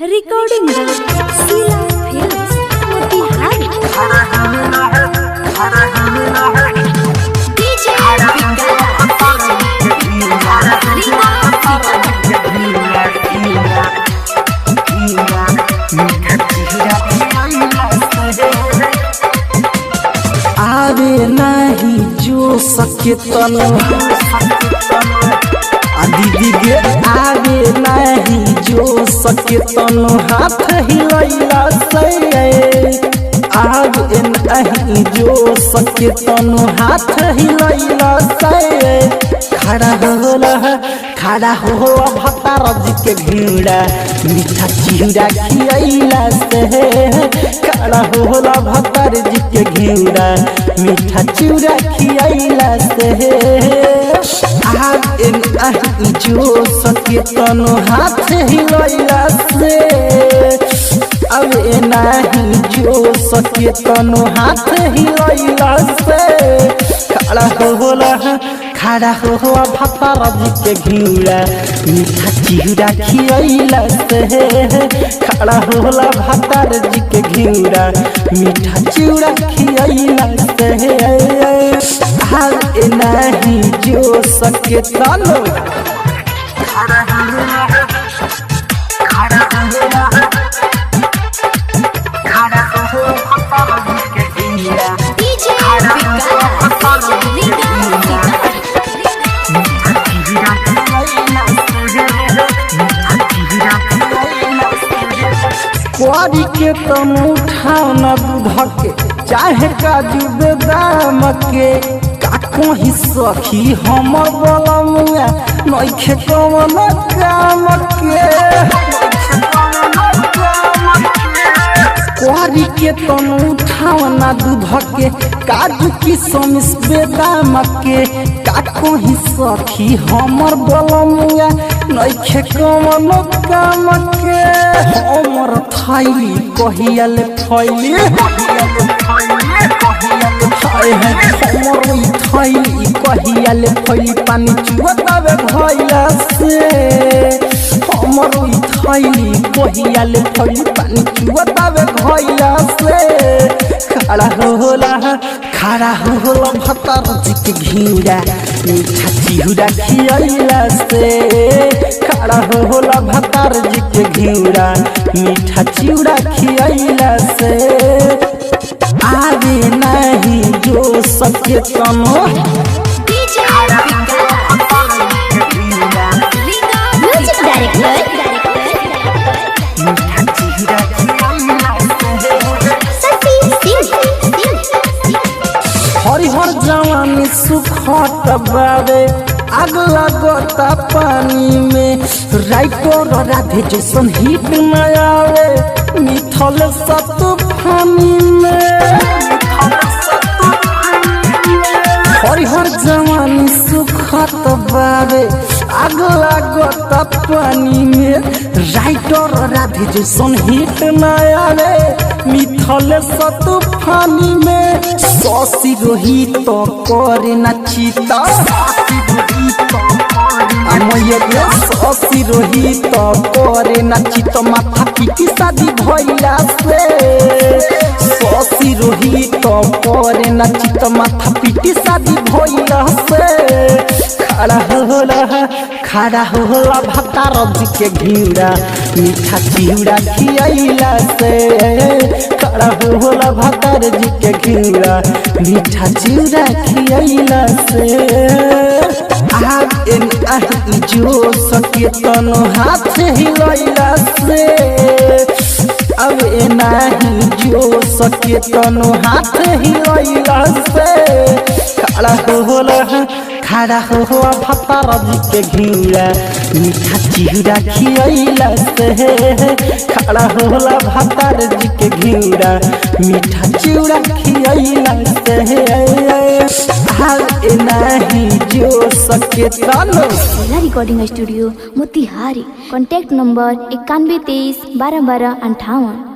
Recording Sheela films Motihari DJ आवे नहीं जो सके तनो दीदी गे आवे नहीं जो सके तनो हाथ हिलैला से आवे नहीं जो सके तनो हाथ हिलैला से खड़ा हो भतार जी के घिड़ा मीठा चिड़ा खियैला से खड़ा होला भतार जी के घिड़ा मीठा चिड़ा खियैला से आगे जो सके तनो हाथ हिलैला से अब नहीं जो सके तनो हाथ हिलैला से खड़ा हो भतार जी के घिड़ा मीठा चिड़ा खियैला से खड़ा होला भतार जी के घिड़ा मीठा चिड़ा खियैला से आगे नहीं जो सके तनो डीजे कुआरी के तम उठाओ न दूध के चाहे काजू बेदाम के काको ही सखी हमर बलमुआ नइखे कवन काम के कुआरी के तम उठाओ न दूध के काजू किशमिश बेदाम के काको ही सखी हमर बलमुआ नइखे कवन काम के हमर थैली कहियल फैली हमर थैली कहियल फैली पानी चुआवे भैया से हमर थैली कहियल फैली पानी चुआवे भैया से खड़ा होला भतार जी के घिड़ा मीठा चिड़ा खियैला से खड़ा होला भतार जी के घिड़ा मीठा चिड़ा खियैला से आगे नहीं जो सके तनो डीजे म्यूजिक डायरेक्टर हरिहर जवानी सुखत बाबे आग लगता पानी में राइटर राधे जैसन हिट न आवे मिथल सतूफानी में हरिहर जवानी सुखत बाबे आग लगता पानी में राइटर राधे जैसन हिट न आवे मिथल सतूफानी में शशि रोहित करे न चिता शशि रोहित करे न चित माथा पीटी शादी भैया से शशि रोहित करे न चित माथा पीटी शादी भैया से खड़ा होला भतार जी के घिड़ा मीठा चिड़ा खियैला से खड़ा होला भतार जी के घिड़ा मीठा चिड़ा खियैला से आगे नहीं जो सके तनो हाथ हिलैला से अब नहीं जो सके तनो हाथ हिलैला से खड़ा हो भतार जी के घिड़ा मीठा चिड़ा खियैला से खड़ा होला भतार जी के घिड़ा मीठा चिड़ा खियैला से आगे नहीं जो सके तनो Sheela recording studio Motihari contact number 91 23 12 12 58।